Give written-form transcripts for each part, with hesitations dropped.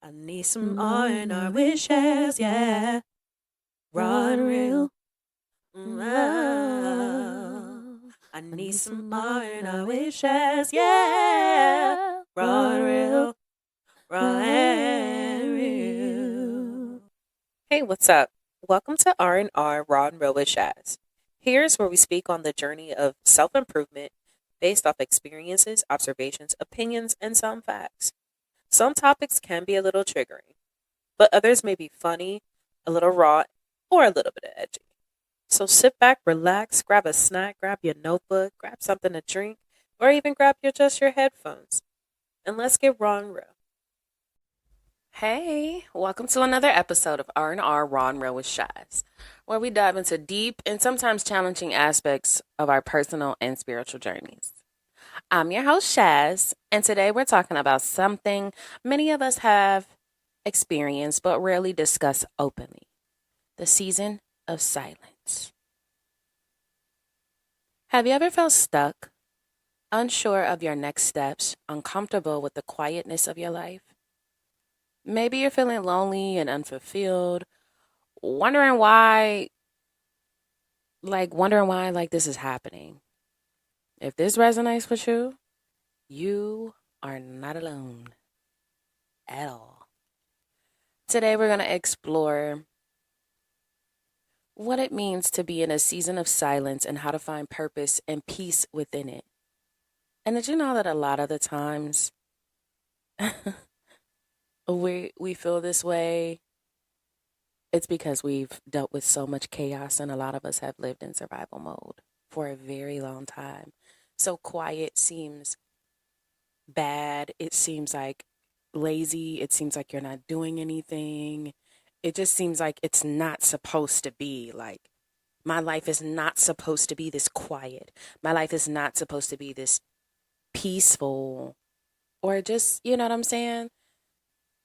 I need some R&R wishes, yeah. Raw and real. I need some R&R wishes, yeah. Raw and real. Raw and real. Hey, what's up? Welcome to R&R Raw and Real with Shaz. Here's where we speak on the journey of self-improvement based off experiences, observations, opinions, and some facts. Some topics can be a little triggering, but others may be funny, a little raw, or a little bit edgy. So sit back, relax, grab a snack, grab your notebook, grab something to drink, or even grab your headphones, and let's get raw and real. Hey, welcome to another episode of R&R Raw and Real with Shaz, where we dive into deep and sometimes challenging aspects of our personal and spiritual journeys. I'm your host, Shaz, and today we're talking about something many of us have experienced but rarely discuss openly: the season of silence. Have you ever felt stuck, unsure of your next steps, uncomfortable with the quietness of your life? Maybe you're feeling lonely and unfulfilled, wondering why this is happening. If this resonates with you, you are not alone at all. Today we're going to explore what it means to be in a season of silence and how to find purpose and peace within it. And did you know that a lot of the times we feel this way? It's because we've dealt with so much chaos, and a lot of us have lived in survival mode for a very long time. So quiet seems bad. It seems like lazy. It seems like you're not doing anything. It just seems like it's not supposed to be like, my life is not supposed to be this quiet. My life is not supposed to be this peaceful, or just, you know what I'm saying?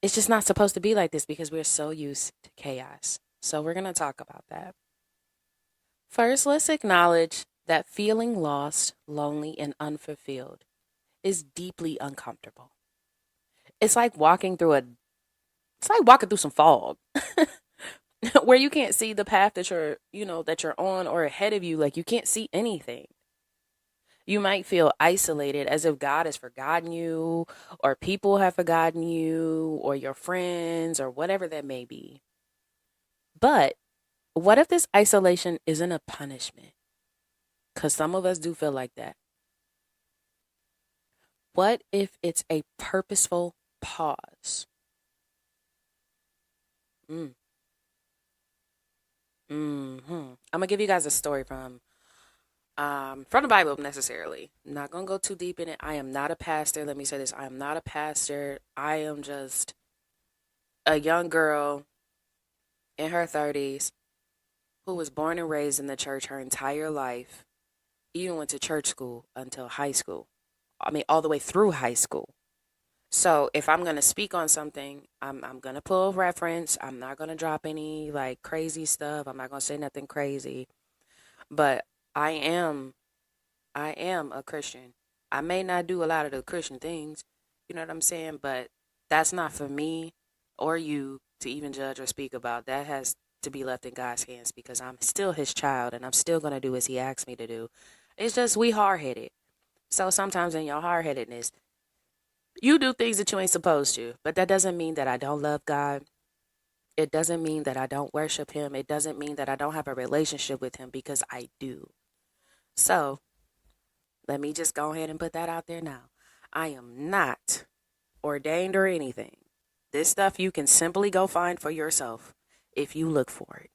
It's just not supposed to be like this because we're so used to chaos. So we're going to talk about that. First, let's acknowledge that feeling lost, lonely, and unfulfilled is deeply uncomfortable. It's like walking through some fog where you can't see the path that you're on or ahead of you. Like, you can't see anything. You might feel isolated, as if God has forgotten you, or people have forgotten you, or your friends, or whatever that may be. But what if this isolation isn't a punishment? Because some of us do feel like that. What if it's a purposeful pause? I'm gonna give you guys a story from the Bible necessarily. I'm not gonna go too deep in it. I am not a pastor. Let me say this: I am not a pastor. I am just a young girl in her 30s who was born and raised in the church her entire life. Even went to church school until high school. I mean, all the way through high school. So if I'm going to speak on something, I'm going to pull a reference. I'm not going to drop any like crazy stuff. I'm not going to say nothing crazy. But I am a Christian. I may not do a lot of the Christian things, you know what I'm saying? But that's not for me or you to even judge or speak about. That has to be left in God's hands, because I'm still his child and I'm still going to do as he asks me to do. It's just we hard-headed. So sometimes in your hard-headedness, you do things that you ain't supposed to. But that doesn't mean that I don't love God. It doesn't mean that I don't worship him. It doesn't mean that I don't have a relationship with him, because I do. So let me just go ahead and put that out there now. I am not ordained or anything. This stuff you can simply go find for yourself if you look for it.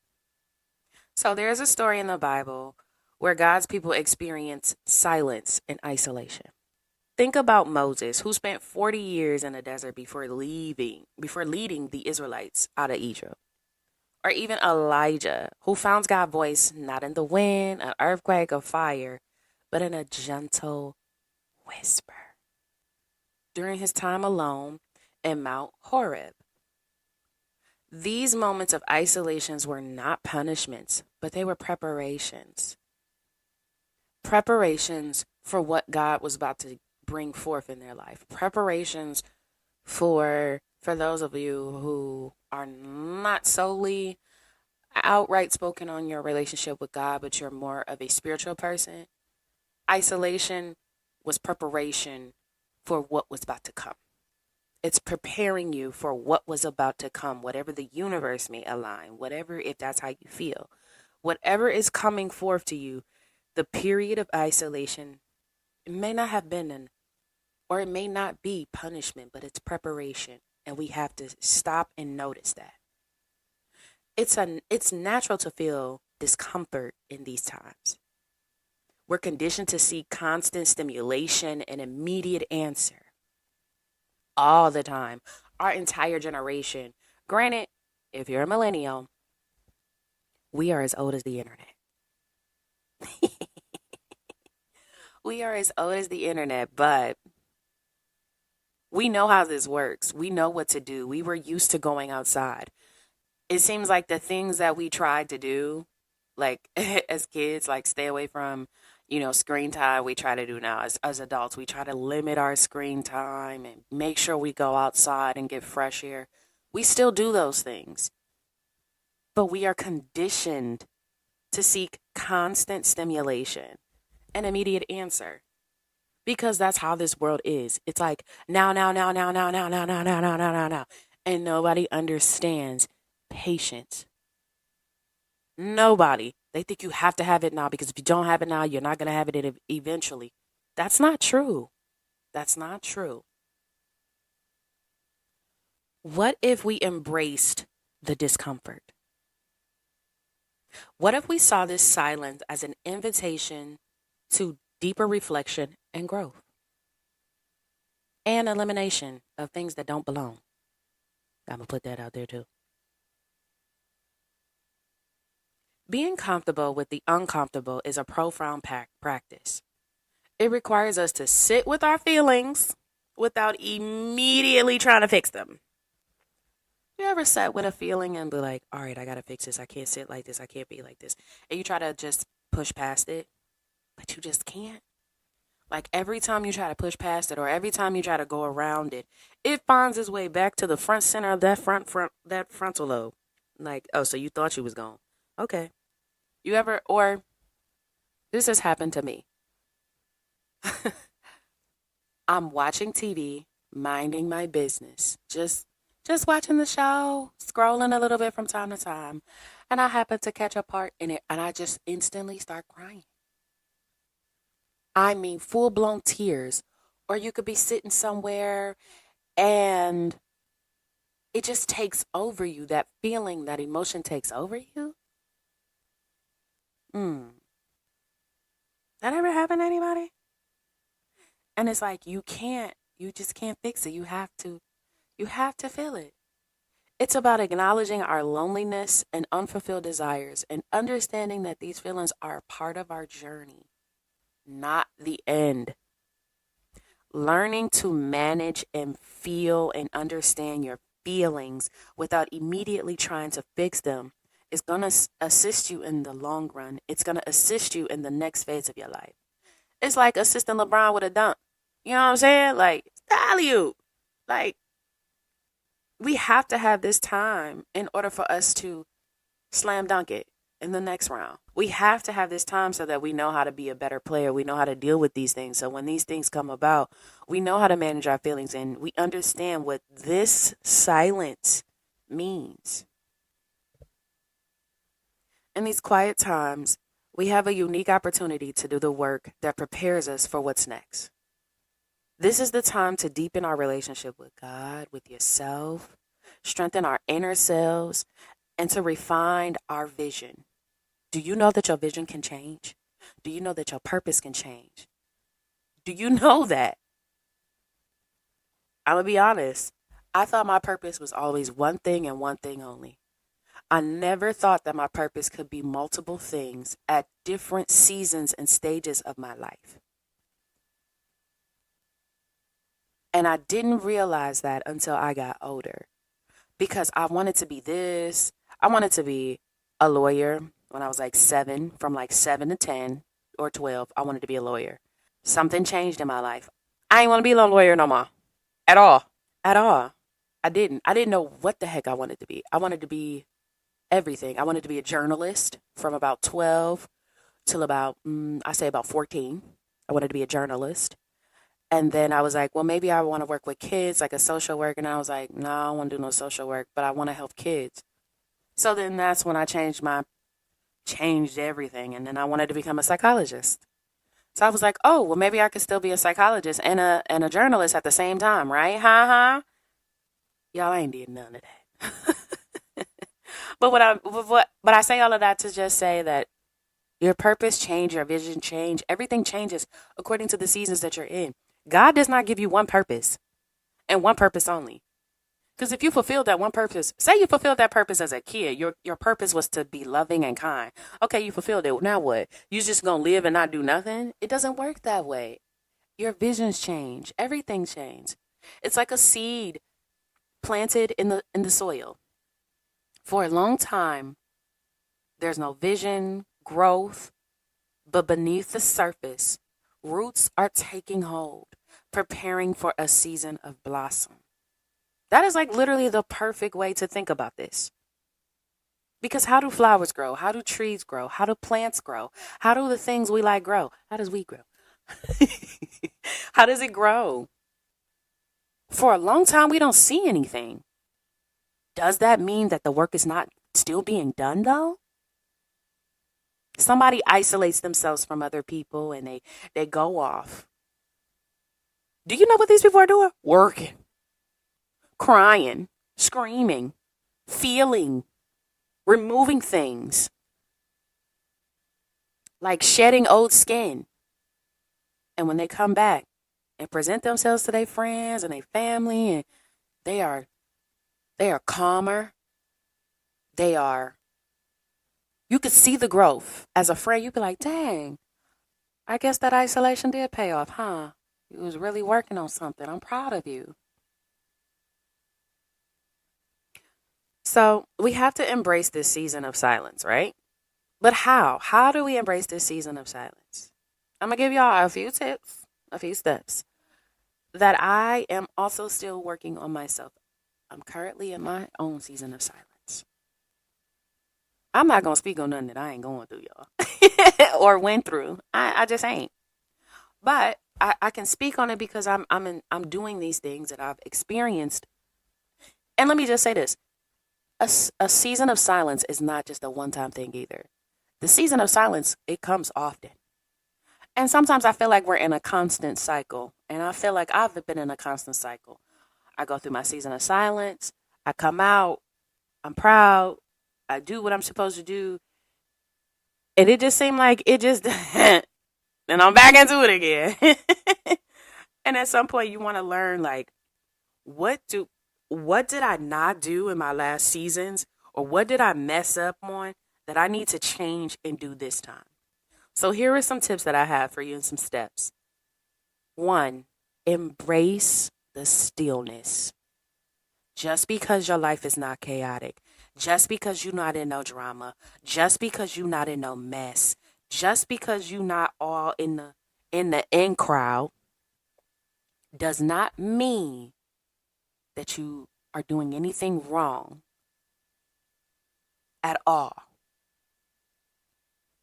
So there's a story in the Bible where God's people experience silence and isolation. Think about Moses, who spent 40 years in the desert before leading the Israelites out of Egypt. Or even Elijah, who found God's voice not in the wind, an earthquake, or fire, but in a gentle whisper during his time alone in Mount Horeb. These moments of isolations were not punishments, but they were preparations. Preparations for what God was about to bring forth in their life. Preparations for For those of you who are not solely outright spoken on your relationship with God, but you're more of a spiritual person, isolation was preparation for what was about to come. It's preparing you for what was about to come, whatever the universe may align, whatever, if that's how you feel, whatever is coming forth to you, the period of isolation, it may not have been an, or it may not be punishment, but it's preparation. And we have to stop and notice that. It's natural to feel discomfort in these times. We're conditioned to seek constant stimulation and immediate answer all the time. Our entire generation. Granted, if you're a millennial, we are as old as the internet. We are as old as the internet, but we know how this works. We know what to do. We were used to going outside. It seems like the things that we tried to do, like as kids, like stay away from, screen time, we try to do now as adults. We try to limit our screen time and make sure we go outside and get fresh air. We still do those things, but we are conditioned to seek constant stimulation and immediate answer because that's how this world is. It's like now, now, now, now, now, now, now, now, now, now, now, now, now. And nobody understands patience. Nobody. They think you have to have it now because if you don't have it now, you're not going to have it eventually. That's not true. That's not true. What if we embraced the discomfort? What if we saw this silence as an invitation to deeper reflection and growth and elimination of things that don't belong? I'm going to put that out there too. Being comfortable with the uncomfortable is a profound practice. It requires us to sit with our feelings without immediately trying to fix them. You ever sat with a feeling and be like, all right, I got to fix this. I can't sit like this. I can't be like this. And you try to just push past it, but you just can't. Like every time you try to push past it or every time you try to go around it, it finds its way back to the front center of that that frontal lobe. Like, oh, so you thought you was gone. Okay. You ever, or this has happened to me. I'm watching TV, minding my business, just watching the show, scrolling a little bit from time to time, and I happen to catch a part in it, and I just instantly start crying. I mean, full blown tears. Or you could be sitting somewhere, and it just takes over you. That feeling, that emotion takes over you. That ever happen to anybody? And it's like you just can't fix it. You have to feel it. It's about acknowledging our loneliness and unfulfilled desires and understanding that these feelings are a part of our journey, not the end. Learning to manage and feel and understand your feelings without immediately trying to fix them is going to assist you in the long run. It's going to assist you in the next phase of your life. It's like assisting LeBron with a dunk. You know what I'm saying? Like, value. Like, we have to have this time in order for us to slam dunk it in the next round. We have to have this time so that we know how to be a better player. We know how to deal with these things. So when these things come about, we know how to manage our feelings and we understand what this silence means. In these quiet times, we have a unique opportunity to do the work that prepares us for what's next. This is the time to deepen our relationship with God, with yourself, strengthen our inner selves, and to refine our vision. Do you know that your vision can change? Do you know that your purpose can change? Do you know that? I'm going to be honest. I thought my purpose was always one thing and one thing only. I never thought that my purpose could be multiple things at different seasons and stages of my life. And I didn't realize that until I got older because I wanted to be this. I wanted to be a lawyer when I was like 7, from like 7 to 10 or 12. I wanted to be a lawyer. Something changed in my life. I ain't want to be a lawyer no more. At all. At all. I didn't know what the heck I wanted to be. I wanted to be everything. I wanted to be a journalist from about 12 till about, I say about 14. I wanted to be a journalist. And then I was like, well, maybe I want to work with kids, like a social worker. And I was like, no, I don't want to do no social work, but I want to help kids. So then that's when I changed everything. And then I wanted to become a psychologist. So I was like, oh, well, maybe I could still be a psychologist and a journalist at the same time, right? Ha ha. Y'all ain't did none of that. But I say all of that to just say that your purpose change, your vision change, everything changes according to the seasons that you're in. God does not give you one purpose and one purpose only. Because if you fulfilled that one purpose, say you fulfilled that purpose as a kid, your purpose was to be loving and kind. Okay, you fulfilled it. Now what? You just gonna live and not do nothing? It doesn't work that way. Your visions change. Everything changes. It's like a seed planted in the soil. For a long time, there's no vision, growth, but beneath the surface, roots are taking hold, preparing for a season of blossom. That is like literally the perfect way to think about this. Because how do flowers grow? How do trees grow? How do plants grow? How do the things we like grow? How does we grow? How does it grow? For a long time, we don't see anything. Does that mean that the work is not still being done though? Somebody isolates themselves from other people and they go off. Do you know what these people are doing? Working, crying, screaming, feeling, removing things, like shedding old skin. And when they come back and present themselves to their friends and their family, and they are calmer. They are, you could see the growth. As a friend, you'd be like, dang, I guess that isolation did pay off, huh? You was really working on something. I'm proud of you. So we have to embrace this season of silence, right? But how? How do we embrace this season of silence? I'm going to give y'all a few tips, a few steps that I am also still working on myself. I'm currently in my own season of silence. I'm not going to speak on nothing that I ain't going through, y'all, or went through. I just ain't. But I can speak on it because I'm doing these things that I've experienced. And let me just say this. A season of silence is not just a one-time thing either. The season of silence, it comes often. And sometimes I feel like we're in a constant cycle. And I feel like I've been in a constant cycle. I go through my season of silence. I come out. I'm proud. I do what I'm supposed to do. And it just seemed like it just, and I'm back into it again. And at some point you want to learn like, what did I not do in my last seasons? Or what did I mess up on that I need to change and do this time? So here are some tips that I have for you and some steps. 1, embrace the stillness. Just because your life is not chaotic, just because you're not in no drama, just because you're not in no mess, just because you're not all in the in crowd, does not mean that you are doing anything wrong at all.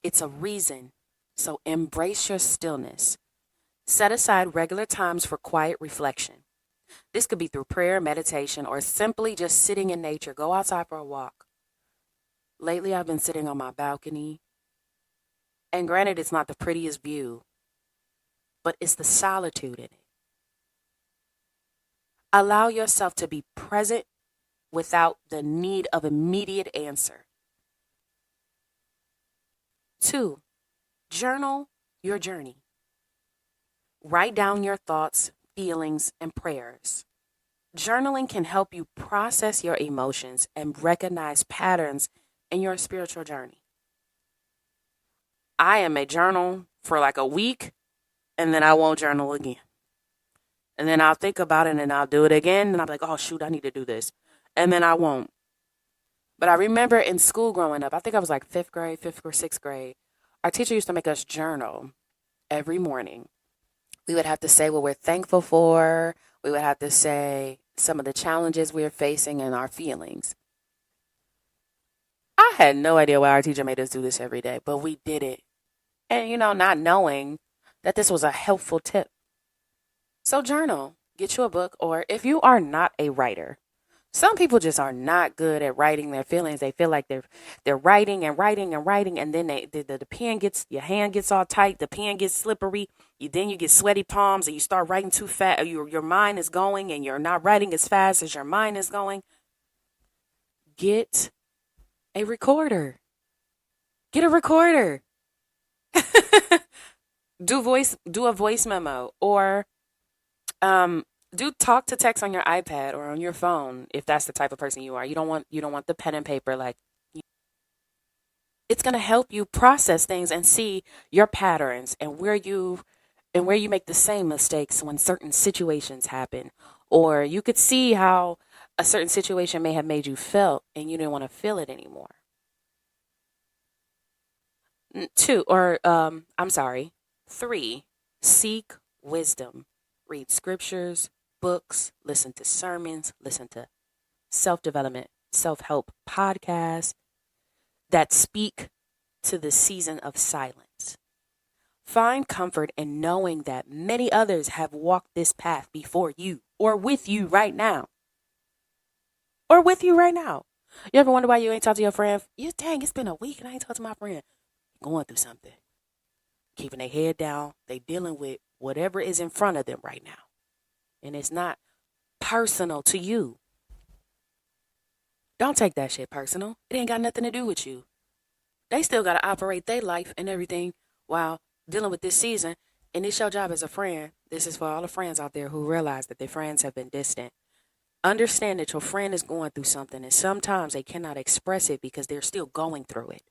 It's a reason. So embrace your stillness. Set aside regular times for quiet reflection. This could be through prayer, meditation, or simply just sitting in nature. Go outside for a walk. Lately, I've been sitting on my balcony. And granted, it's not the prettiest view, but it's the solitude in it. Allow yourself to be present without the need of immediate answer. 2, journal your journey. Write down your thoughts, feelings, and prayers. Journaling can help you process your emotions and recognize patterns in your spiritual journey. I may journal for like a week and then I won't journal again. And then I'll think about it and I'll do it again. And I'll be like, oh, shoot, I need to do this. And then I won't. But I remember in school growing up, I think I was like fifth or sixth grade, our teacher used to make us journal every morning. We would have to say what we're thankful for. We would have to say some of the challenges we're facing and our feelings. I had no idea why our teacher made us do this every day, but we did it. And, not knowing that this was a helpful tip. So, journal, get you a book, or if you are not a writer, some people just are not good at writing their feelings. They feel like they're writing and writing and writing, and then the pen gets your hand gets all tight, the pen gets slippery. You get sweaty palms, and you start writing too fast. Your mind is going, and you're not writing as fast as your mind is going. Get a recorder. Get a recorder. Do a voice memo, or do talk to text on your iPad or on your phone if that's the type of person you are. You don't want the pen and paper. Like, it's going to help you process things and see your patterns and where you make the same mistakes when certain situations happen, or you could see how a certain situation may have made you feel and you didn't want to feel it anymore. Two, or I'm sorry, three, seek wisdom. Read scriptures, books, listen to sermons, listen to self development, self help podcasts that speak to the season of silence. Find comfort in knowing that many others have walked this path before you, or with you right now. Or with you right now. You ever wonder why you ain't talked to your friend? Dang, it's been a week and I ain't talked to my friend. Going through something. Keeping their head down. They dealing with whatever is in front of them right now. And it's not personal to you. Don't take that shit personal. It ain't got nothing to do with you. They still got to operate their life and everything while dealing with this season. And it's your job as a friend. This is for all the friends out there who realize that their friends have been distant. Understand that your friend is going through something, and sometimes they cannot express it because they're still going through it.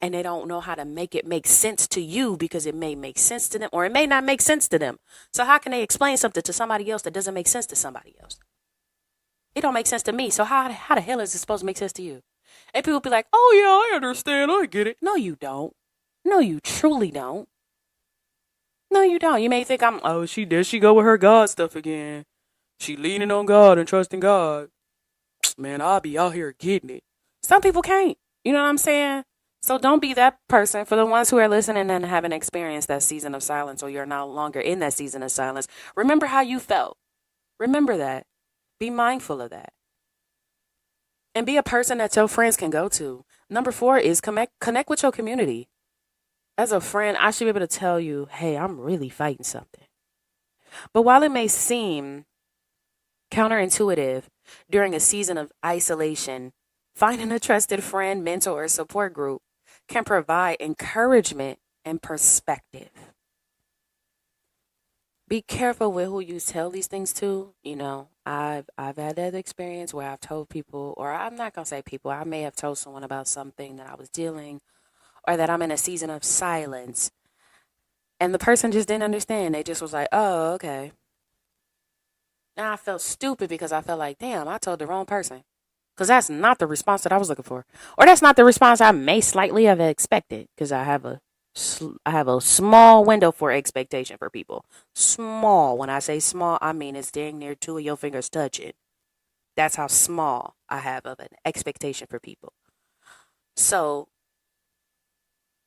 And they don't know how to make it make sense to you because it may make sense to them or it may not make sense to them. So how can they explain something to somebody else that doesn't make sense to somebody else? It don't make sense to me. So how the hell is it supposed to make sense to you? And people be like, oh yeah, I understand. I get it. No, you don't. No, you truly don't. No, you don't. You may think oh, there she go with her God stuff again. She leaning on God and trusting God. Man, I'll be out here getting it. Some people can't. You know what I'm saying? So don't be that person. For the ones who are listening and haven't experienced that season of silence, or you're no longer in that season of silence, remember how you felt. Remember that. Be mindful of that. And be a person that your friends can go to. Number 4 is connect with your community. As a friend, I should be able to tell you, hey, I'm really fighting something. But while it may seem counterintuitive during a season of isolation, finding a trusted friend, mentor, or support group can provide encouragement and perspective. Be careful with who you tell these things to. I've had that experience where I've told people, or I'm not gonna say people, I may have told someone about something that I was dealing, or that I'm in a season of silence, and the person just didn't understand. They just was like, oh, okay. Now I felt stupid because I felt like, damn, I told the wrong person. Because that's not the response that I was looking for. Or that's not the response I may slightly have expected. Because I have a small window for expectation for people. Small. When I say small, I mean it's dang near 2 of your fingers touching. That's how small I have of an expectation for people. So,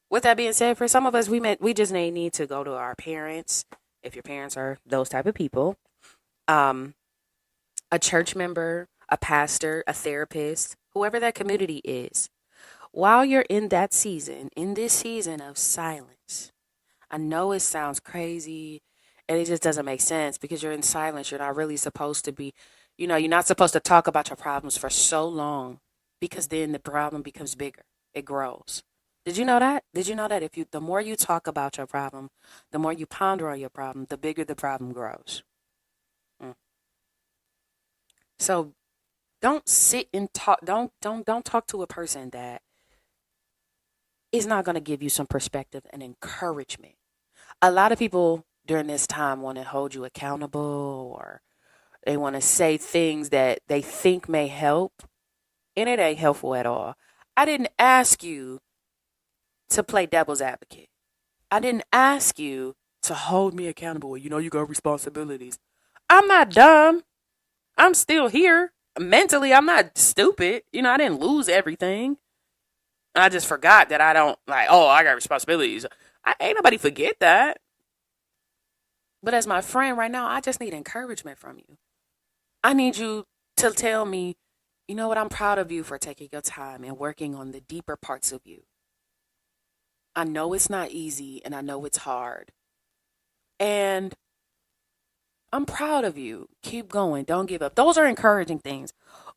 with that being said, for some of us, we just may need to go to our parents, if your parents are those type of people, um, a church member, a pastor, a therapist, whoever that community is. While you're in this season of silence, I know it sounds crazy and it just doesn't make sense because you're in silence. You're not really supposed to be, you're not supposed to talk about your problems for so long because then the problem becomes bigger. It grows. Did you know that? Did you know that the more you talk about your problem, the more you ponder on your problem, the bigger the problem grows. Mm. So don't sit and talk. Don't talk to a person that is not going to give you some perspective and encouragement. A lot of people during this time want to hold you accountable, or they want to say things that they think may help, and it ain't helpful at all. I didn't ask you to play devil's advocate. I didn't ask you to hold me accountable. You got responsibilities. I'm not dumb. I'm still here. Mentally, I'm not stupid. I didn't lose everything. I just forgot that I don't like, oh, I got responsibilities. Ain't nobody forget that. But as my friend right now, I just need encouragement from you. I need you to tell me, you know what, I'm proud of you for taking your time and working on the deeper parts of you. I know it's not easy and I know it's hard. And I'm proud of you. Keep going. Don't give up. Those are encouraging things.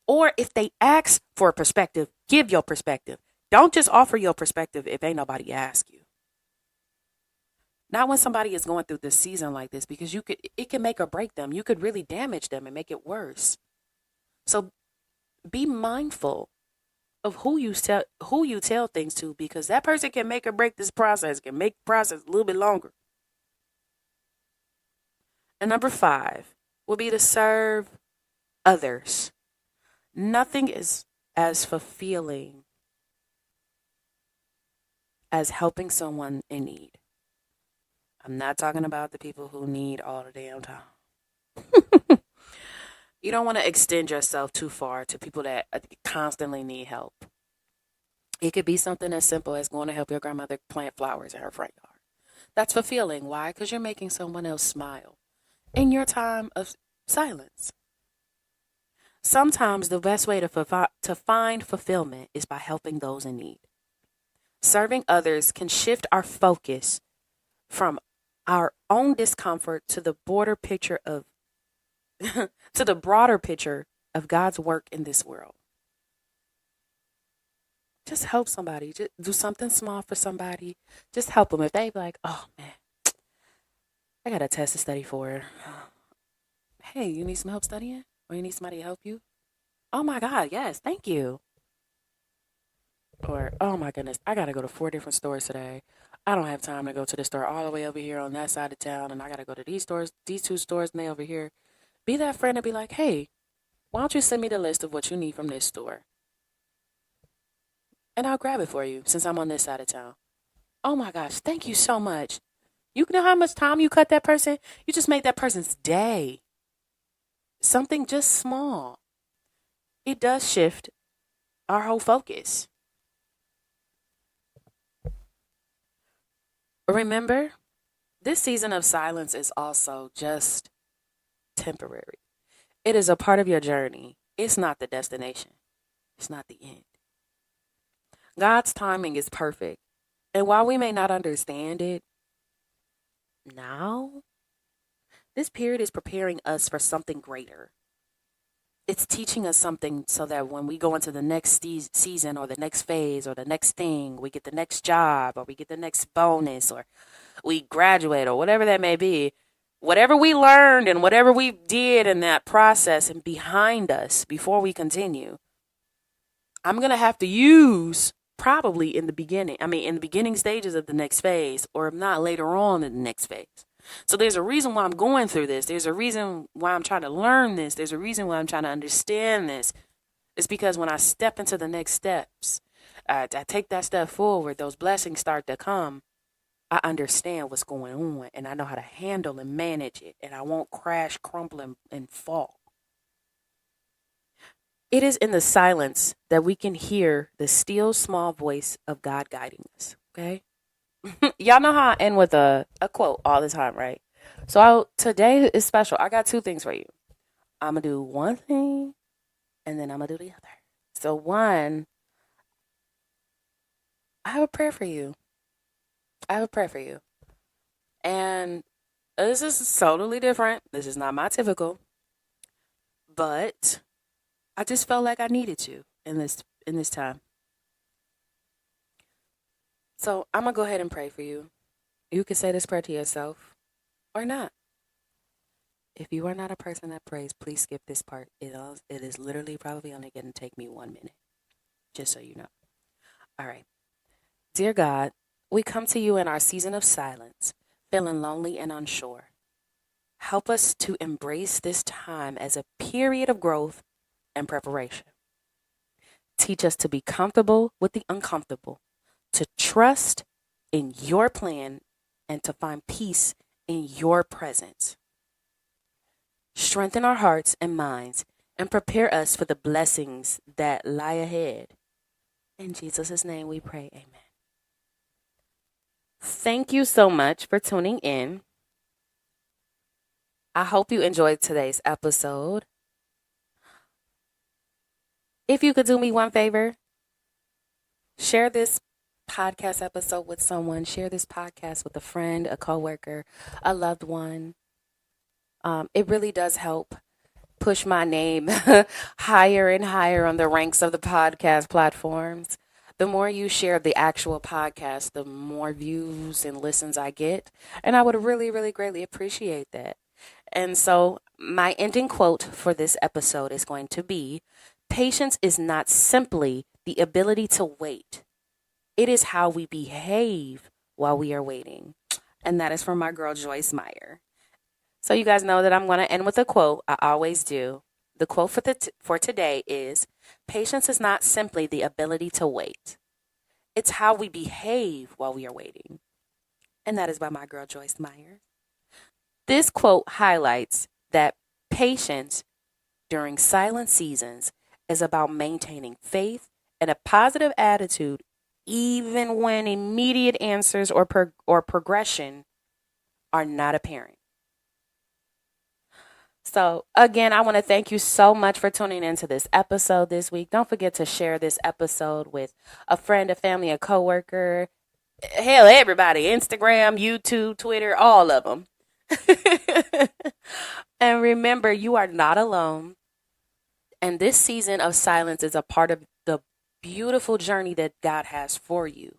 Or if they ask for a perspective, give your perspective. Don't just offer your perspective if ain't nobody ask you. Not when somebody is going through this season like this, because it can make or break them. You could really damage them and make it worse. So be mindful of who you tell things to, because that person can make or break this process, can make the process a little bit longer. And number 5 will be to serve others. Nothing is as fulfilling as helping someone in need. I'm not talking about the people who need all the damn time. You don't want to extend yourself too far to people that constantly need help. It could be something as simple as going to help your grandmother plant flowers in her front yard. That's fulfilling. Why? Because you're making someone else smile in your time of silence. Sometimes the best way to find fulfillment is by helping those in need. Serving others can shift our focus from our own discomfort to the broader picture of to the broader picture of God's work in this world. Just help somebody. Just do something small for somebody. Just help them. If they be like, oh man, I got a test to study for. Hey, you need some help studying? Or you need somebody to help you? Oh my God, yes, thank you. Or, oh my goodness, I got to go to 4 different stores today. I don't have time to go to the store all the way over here on that side of town. And I got to go to these stores, these 2 stores, and they over here. Be that friend and be like, hey, why don't you send me the list of what you need from this store? And I'll grab it for you since I'm on this side of town. Oh my gosh, thank you so much. You know how much time you cut that person? You just made that person's day. Something just small. It does shift our whole focus. Remember, this season of silence is also just temporary. It is a part of your journey. It's not the destination. It's not the end. God's timing is perfect. And while we may not understand it now, this period is preparing us for something greater. It's teaching us something so that when we go into the next season or the next phase or the next thing, we get the next job or we get the next bonus or we graduate or whatever that may be, whatever we learned and whatever we did in that process and behind us before we continue, I'm going to have to use probably in the beginning stages of the next phase, or if not later on in the next phase. So there's a reason why I'm going through this. There's a reason why I'm trying to learn this. There's a reason why I'm trying to understand this. It's because when I step into the next steps, I take that step forward, those blessings start to come. I understand what's going on and I know how to handle and manage it, and I won't crash, crumple, and fall. It is in the silence that we can hear the still small voice of God guiding us. Okay. Y'all know how I end with a quote all the time, right? So today is special. I got 2 things for you. I'm going to do one thing and then I'm going to do the other. So one, I have a prayer for you. I have a prayer for you. And this is totally different. This is not my typical. But I just felt like I needed to in this time. So I'm going to go ahead and pray for you. You can say this prayer to yourself or not. If you are not a person that prays, please skip this part. It is literally probably only going to take me 1 minute, just so you know. All right. Dear God, we come to you in our season of silence, feeling lonely and unsure. Help us to embrace this time as a period of growth and preparation. Teach us to be comfortable with the uncomfortable, to trust in your plan, and to find peace in your presence. Strengthen our hearts and minds and prepare us for the blessings that lie ahead. In Jesus' name we pray, amen. Thank you so much for tuning in. I hope you enjoyed today's episode. If you could do me one favor, share this podcast episode with someone, share this podcast with a friend, a coworker, a loved one. It really does help push my name higher and higher on the ranks of the podcast platforms. The more you share the actual podcast, the more views and listens I get. And I would really, really greatly appreciate that. And so, my ending quote for this episode is going to be: patience is not simply the ability to wait, it is how we behave while we are waiting. And that is from my girl, Joyce Meyer. So you guys know that I'm going to end with a quote. I always do. The quote for today is: patience is not simply the ability to wait. It's how we behave while we are waiting. And that is by my girl, Joyce Meyer. This quote highlights that patience during silent seasons is about maintaining faith and a positive attitude even when immediate answers or progression are not apparent. So, again, I want to thank you so much for tuning into this episode this week. Don't forget to share this episode with a friend, a family, a coworker. Hell, everybody. Instagram, YouTube, Twitter, all of them. And remember, you are not alone. And this season of silence is a part of the beautiful journey that God has for you.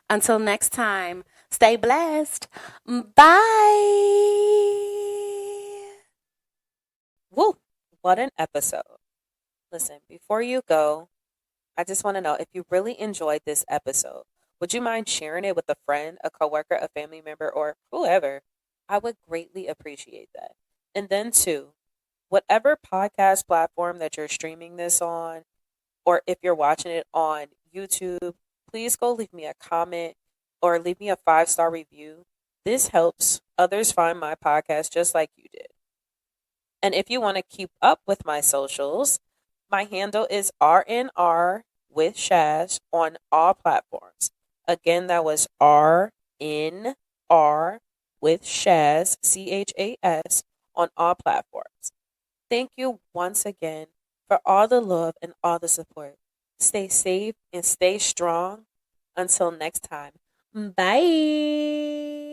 Until next time, stay blessed. Bye. Woo! What an episode. Listen, before you go, I just want to know if you really enjoyed this episode. Would you mind sharing it with a friend, a coworker, a family member, or whoever? I would greatly appreciate that. And then, two, whatever podcast platform that you're streaming this on, or if you're watching it on YouTube, please go leave me a comment or leave me a 5-star review. This helps others find my podcast just like you did. And if you want to keep up with my socials, my handle is RNR with Shaz on all platforms. Again, that was RNR with Shaz, CHAS, on all platforms. Thank you once again for all the love and all the support. Stay safe and stay strong. Until next time. Bye.